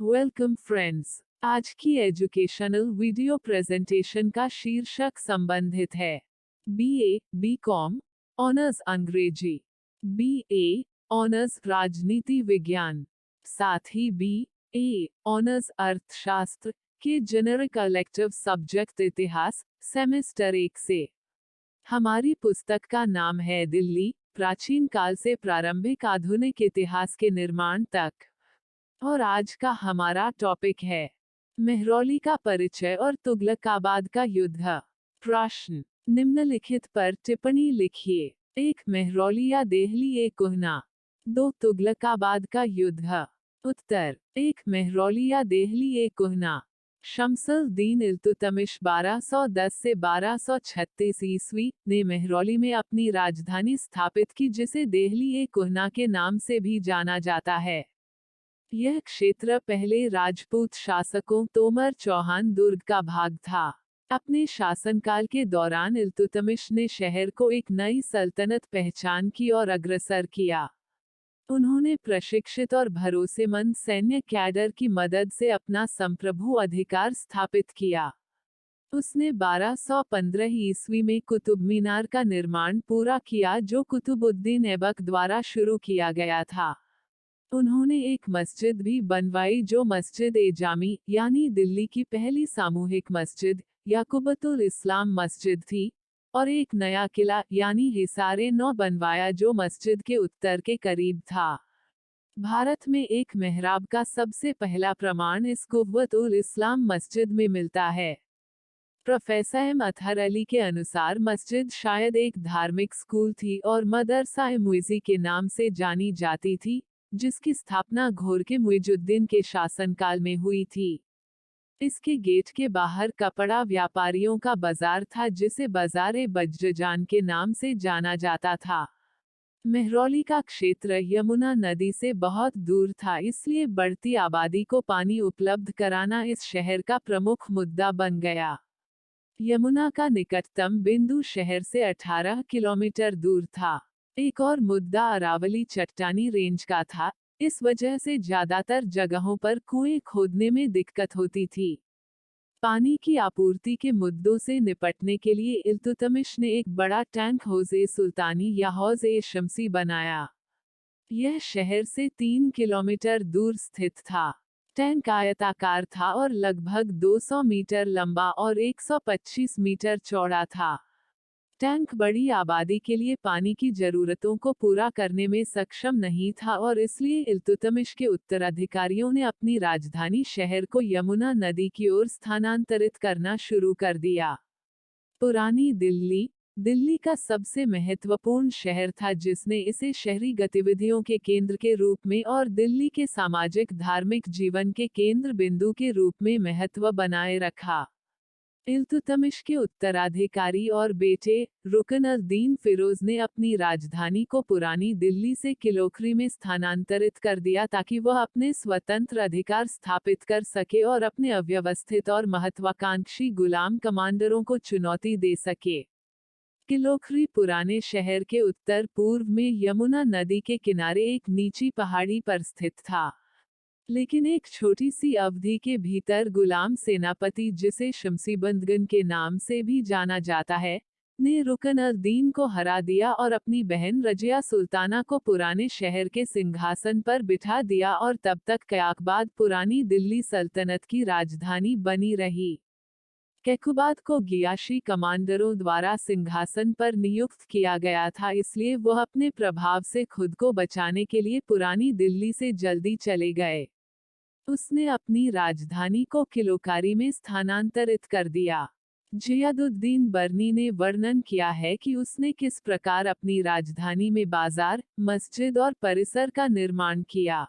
Welcome friends. आज की educational video presentation का शीर्षक संबंधित है बीए, बीकॉम, ऑनर्स अंग्रेजी, बीए, ऑनर्स राजनीति विज्ञान, साथ ही बीए, ऑनर्स अर्थशास्त्र के जेनरिक इलेक्टिव सब्जेक्ट इतिहास, सेमेस्टर 1 से। हमारी पुस्तक का नाम है दिल्ली, प्राचीन काल से प्रारंभिक आधुनिक इतिहास के निर्माण तक। और आज का हमारा टॉपिक है मेहरौली का परिचय और तुगलकाबाद का युद्ध। प्रश्न, निम्नलिखित पर टिप्पणी लिखिए। 1. मेहरौली या देहली ए कुहना। 2. तुगलकाबाद का युद्ध। उत्तर 1. मेहरौली या देहली ए कुहना। शम्सुल दीन इल्तुतमिश 1210 से 1236 ईस्वी ने मेहरौली में अपनी राजधानी स्थापित की, जिसे देहली ए कुहना के नाम से भी जाना जाता है। यह क्षेत्र पहले राजपूत शासकों तोमर चौहान दुर्ग का भाग था। अपने शासनकाल के दौरान इल्तुतमिश ने शहर को एक नई सल्तनत पहचान की और अग्रसर किया। उन्होंने प्रशिक्षित और भरोसेमंद सैन्य कैडर की मदद से अपना संप्रभु अधिकार स्थापित किया। उसने 1215 ईस्वी में कुतुब मीनार का निर्माण पूरा किया, जो कुतुबुद्दीन ऐबक द्वारा शुरू किया गया था। उन्होंने एक मस्जिद भी बनवाई, जो मस्जिद ए जामी यानी दिल्ली की पहली सामूहिक मस्जिद याकुबतुल इस्लाम मस्जिद थी, और एक नया किला यानी हिसारे नौ बनवाया, जो मस्जिद के उत्तर के करीब था। भारत में एक मेहराब का सबसे पहला प्रमाण इस कुव्वतुल इस्लाम मस्जिद में मिलता है। प्रोफेसर एम अतहर अली के अनुसार मस्जिद शायद एक धार्मिक स्कूल थी और मदरसा ए मुइज़ी के नाम से जानी जाती थी, जिसकी स्थापना घोर के मुइजुद्दीन के शासनकाल में हुई थी। इसके गेट के बाहर कपड़ा व्यापारियों का बाजार था, जिसे बाजार-ए बज्रजान के नाम से जाना जाता था। मेहरौली का क्षेत्र यमुना नदी से बहुत दूर था, इसलिए बढ़ती आबादी को पानी उपलब्ध कराना इस शहर का प्रमुख मुद्दा बन गया। यमुना का निकटतम बिंदु शहर से 18 किलोमीटर दूर था। एक और मुद्दा अरावली चट्टानी रेंज का था। इस वजह से ज्यादातर जगहों पर कुएं खोदने में दिक्कत होती थी। पानी की आपूर्ति के मुद्दों से निपटने के लिए इल्तुतमिश ने एक बड़ा टैंक हौज़े सुल्तानी या हौज़े शमसी बनाया। यह शहर से 3 किलोमीटर दूर स्थित था। टैंक आयताकार था और लगभग 200 मीटर लंबा और 125 मीटर चौड़ा था। टैंक बड़ी आबादी के लिए पानी की जरूरतों को पूरा करने में सक्षम नहीं था, और इसलिए इल्तुतमिश के उत्तराधिकारियों ने अपनी राजधानी शहर को यमुना नदी की ओर स्थानांतरित करना शुरू कर दिया। पुरानी दिल्ली दिल्ली का सबसे महत्वपूर्ण शहर था, जिसने इसे शहरी गतिविधियों के केंद्र के रूप में और दिल्ली के सामाजिक धार्मिक जीवन के केंद्र बिंदु के रूप में महत्व बनाए रखा। इल्तुतमिश के उत्तराधिकारी और बेटे रुकन-अद-दीन फिरोज ने अपनी राजधानी को पुरानी दिल्ली से किलोखरी में स्थानांतरित कर दिया, ताकि वह अपने स्वतंत्र अधिकार स्थापित कर सके और अपने अव्यवस्थित और महत्वाकांक्षी गुलाम कमांडरों को चुनौती दे सके। किलोखरी पुराने शहर के उत्तर पूर्व में यमुना नदी के किनारे एक नीची पहाड़ी पर स्थित था। लेकिन एक छोटी सी अवधि के भीतर गुलाम सेनापति, जिसे शमसीबंदगन के नाम से भी जाना जाता है, ने रुकन-अद-दीन को हरा दिया और अपनी बहन रजिया सुल्ताना को पुराने शहर के सिंहासन पर बिठा दिया, और तब तक कयाकबाद पुरानी दिल्ली सल्तनत की राजधानी बनी रही। कैकुबाद को गियाशी कमांडरों द्वारा सिंहासन पर नियुक्त किया गया था, इसलिए वह अपने प्रभाव से खुद को बचाने के लिए पुरानी दिल्ली से जल्दी चले गए। उसने अपनी राजधानी को किलोकारी में स्थानांतरित कर दिया। जियादुद्दीन बर्नी ने वर्णन किया है कि उसने किस प्रकार अपनी राजधानी में बाजार, मस्जिद और परिसर का निर्माण किया।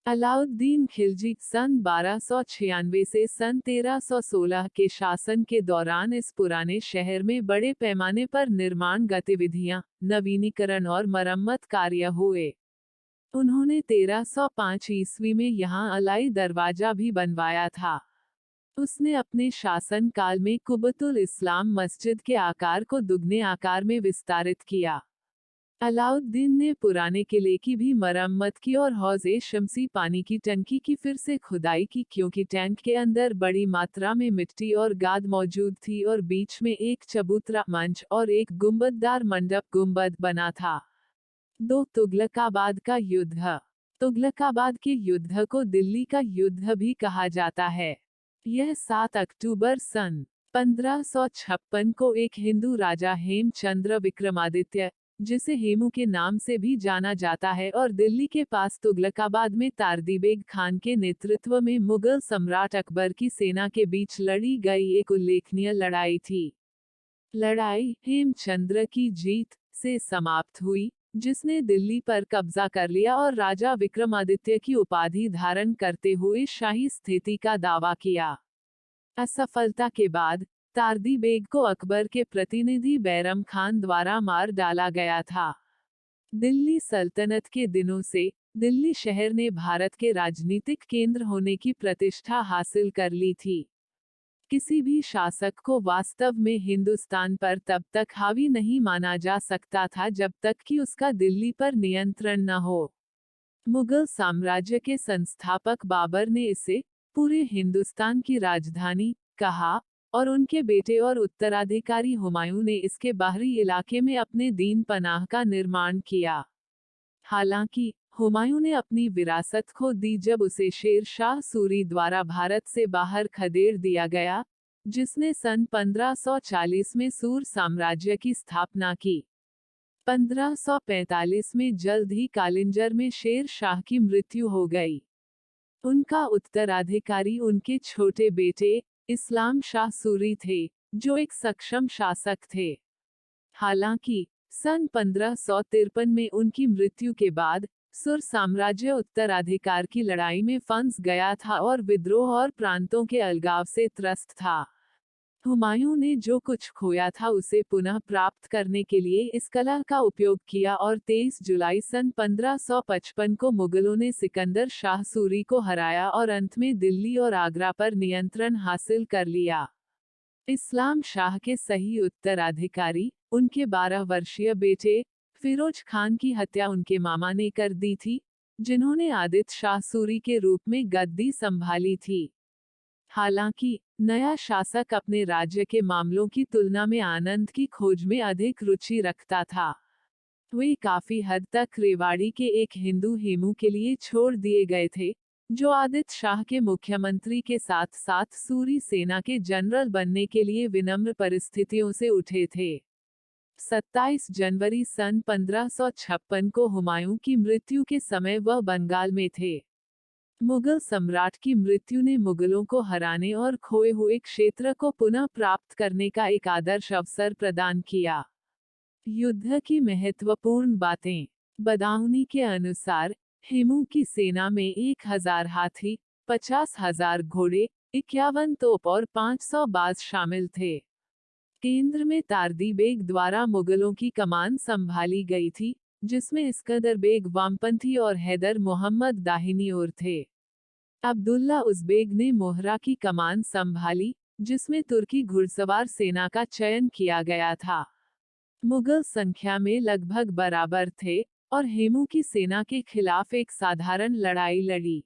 अलाउद्दीन खिलजी सन 1296 से सन 1316 के शासन के दौरान इस पुराने शहर में बड़े पैमाने पर निर्माण गतिविधियां, नवीनीकरण और मरम्मत कार्य हुए। उन्होंने 1305 ईस्वी में यहाँ अलाई दरवाजा भी बनवाया था। उसने अपने शासन काल में कुबतुल इस्लाम मस्जिद के आकार को दुगने आकार में विस्तारित किया। अलाउद्दीन ने पुराने किले की भी मरम्मत की और हौज़े शमसी पानी की टंकी की फिर से खुदाई की, क्योंकि टैंक के अंदर बड़ी मात्रा में मिट्टी और गाद मौजूद थी और बीच में एक चबूतरा मंच और एक गुंबददार मंडप गुंबद बना था। 2 तुगलकाबाद का युद्ध। तुगलकाबाद के युद्ध को दिल्ली का युद्ध भी कहा जाता है। यह 7 अक्टूबर सन 1556 को एक हिंदू राजा हेमचंद्र विक्रमादित्य, जिसे हेमू के नाम से भी जाना जाता है, और दिल्ली के पास तुगलकाबाद में तारदीबेग खान के नेतृत्व में मुगल सम्राट अकबर की सेना के बीच लड़ी गई एक उल्लेखनीय लड़ाई थी। लड़ाई हेमचंद्र की जीत से समाप्त हुई, जिसने दिल्ली पर कब्जा कर लिया और राजा विक्रमादित्य की उपाधि धारण करते हुए शाही स्थिति का दावा किया। असफलता के बाद तारदी बेग को अकबर के प्रतिनिधि बैरम खान द्वारा मार डाला गया था। दिल्ली सल्तनत के दिनों से दिल्ली शहर ने भारत के राजनीतिक केंद्र होने की प्रतिष्ठा हासिल कर ली थी। किसी भी शासक को वास्तव में हिंदुस्तान पर तब तक हावी नहीं माना जा सकता था जब तक कि उसका दिल्ली पर नियंत्रण न हो। मुगल साम्राज्य के संस्थापक बाबर ने इसे पूरे हिंदुस्तान की राजधानी कहा, और उनके बेटे और उत्तराधिकारी हुमायूं ने इसके बाहरी इलाके में अपने दीन पनाह का निर्माण किया। हालांकि हुमायूं ने अपनी विरासत खो दी जब उसे शेर शाह सूरी द्वारा भारत से बाहर खदेड़ दिया गया, जिसने सन 1540 में सूर साम्राज्य की स्थापना की। 1545 में जल्द ही कालिंजर में शेर शाह की मृत्यु हो गई। उनका उत्तराधिकारी उनके छोटे बेटे इस्लाम शाह सूरी थे, जो एक सक्षम शासक थे। हालांकि सन 1553 में उनकी मृत्यु के बाद सुर साम्राज्य उत्तराधिकार की लड़ाई में फंस गया था और विद्रोह और प्रांतों के अलगाव से त्रस्त था। हुमायूं ने जो कुछ खोया था उसे पुनः प्राप्त करने के लिए इस कला का उपयोग किया और 23 जुलाई सन 1555 को मुगलों ने सिकंदर शाह सूरी को हराया और अंत में दिल्ली और आगरा पर नियंत्रण हासिल कर लिया। इस्लाम शाह के सही उत्तराधिकारी, उनके 12 वर्षीय बेटे फिरोज खान की हत्या उनके मामा ने कर दी थी, जिन्होंने आदित्य शाह सूरी के रूप में गद्दी संभाली थी। हालांकि नया शासक अपने राज्य के मामलों की तुलना में आनंद की खोज में अधिक रुचि रखता था। वे काफी हद तक रेवाड़ी के एक हिंदू हेमू के लिए छोड़ दिए गए थे, जो आदित्य शाह के मुख्यमंत्री के साथ साथ सूरी सेना के जनरल बनने के लिए विनम्र परिस्थितियों से उठे थे। 27 जनवरी सन 1556 को हुमायूं की मृत्यु के समय वह बंगाल में थे। मुगल सम्राट की मृत्यु ने मुगलों को हराने और खोए हुए क्षेत्र को पुनः प्राप्त करने का एक आदर्श अवसर प्रदान किया। युद्ध की महत्वपूर्ण बातें। बदाऊनी के अनुसार हेमू की सेना में 1000 हाथी, 50,000 घोड़े, 51 तोप और 500 बाज शामिल थे। केंद्र में तारदी बेग द्वारा मुगलों की कमान संभाली गई थी, जिसमें इस्कंदर बेग वामपंथी और हैदर मोहम्मद दाहिनी ओर थे। अब्दुल्ला उज़बेग ने मोहरा की कमान संभाली, जिसमें तुर्की घुड़सवार सेना का चयन किया गया था। मुगल संख्या में लगभग बराबर थे और हेमू की सेना के खिलाफ एक साधारण लड़ाई लड़ी।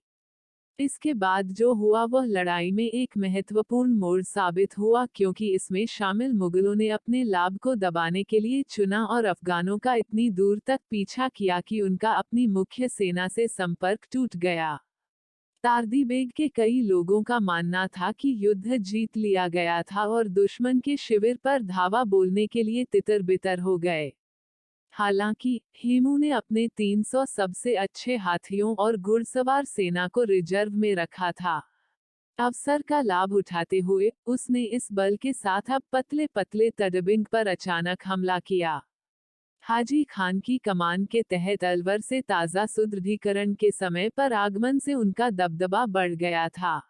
इसके बाद जो हुआ वह लड़ाई में एक महत्वपूर्ण मोड़ साबित हुआ, क्योंकि इसमें शामिल मुगलों ने अपने लाभ को दबाने के लिए चुना और अफगानों का इतनी दूर तक पीछा किया कि उनका अपनी मुख्य सेना से संपर्क टूट गया। तारदी बेग के कई लोगों का मानना था कि युद्ध जीत लिया गया था और दुश्मन के शिविर पर धावा बोलने के लिए तितर-बितर हो गए। हालांकि हेमू ने अपने 300 सबसे अच्छे हाथियों और घुड़सवार सेना को रिजर्व में रखा था। अवसर का लाभ उठाते हुए उसने इस बल के साथ अब पतले पतले तडबिंग पर अचानक हमला किया। हाजी खान की कमान के तहत अलवर से ताज़ा सुदृढ़ीकरण के समय पर आगमन से उनका दबदबा बढ़ गया था।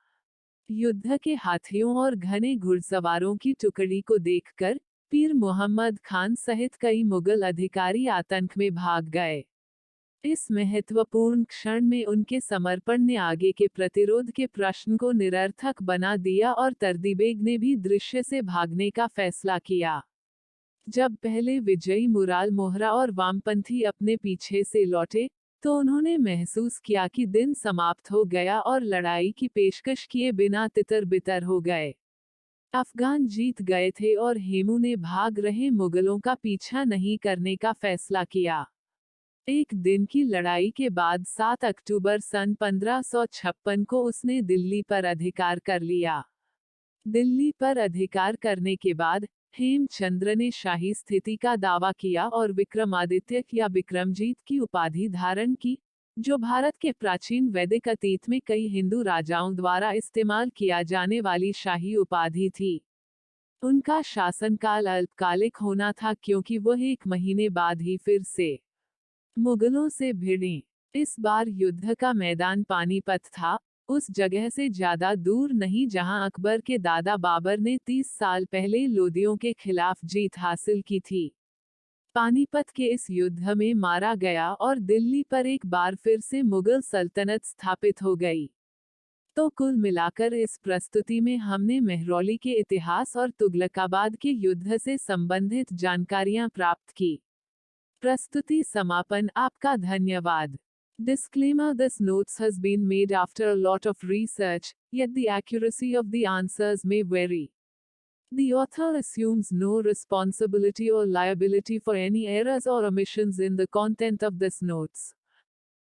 युद्ध के हाथियों और घने घुड़सवारों की टुकड़ी को देखकर पीर मोहम्मद खान सहित कई मुगल अधिकारी आतंक में भाग गए। इस महत्वपूर्ण क्षण में उनके समर्पण ने आगे के प्रतिरोध के प्रश्न को निरर्थक बना दिया और तारदी बेग ने भी दृश्य से भागने का फैसला किया। जब पहले विजयी मुराल मोहरा और वामपंथी अपने पीछे से लौटे, तो उन्होंने महसूस किया कि दिन समाप्त हो गया और लड़ाई की पेशकश किए बिना तितर-बितर हो गए। अफगान जीत गए थे और हेमू ने भाग रहे मुगलों का पीछा नहीं करने का फैसला किया। एक दिन की लड़ाई के बाद 7 अक्टूबर सन 1556 को उसने दिल्ली पर अधिकार कर लिया। दिल्ली पर अधिकार करने के बाद हेमचंद्र ने शाही स्थिति का दावा किया और विक्रमादित्य या विक्रमजीत की उपाधि धारण की, जो भारत के प्राचीन वैदिक अतीत में कई हिंदू राजाओं द्वारा इस्तेमाल किया जाने वाली शाही उपाधि थी। उनका शासनकाल अल्पकालिक होना था क्योंकि वह 1 महीने बाद ही फिर से मुगलों से भिड़े। इस बार युद्ध का मैदान पानीपत था, उस जगह से ज्यादा दूर नहीं जहां अकबर के दादा बाबर ने 30 साल पहले लोदियों के खिलाफ जीत हासिल की थी। पानीपत के इस युद्ध में मारा गया और दिल्ली पर एक बार फिर से मुगल सल्तनत स्थापित हो गई। तो कुल मिलाकर इस प्रस्तुति में हमने मेहरौली के इतिहास और तुगलकाबाद के युद्ध से संबंधित जानकारियां प्राप्त की। प्रस्तुति समापन। आपका धन्यवाद। Disclaimer: This notes has been made after a lot of research, yet the accuracy of the answers may vary. The author assumes no responsibility or liability for any errors or omissions in the content of this notes.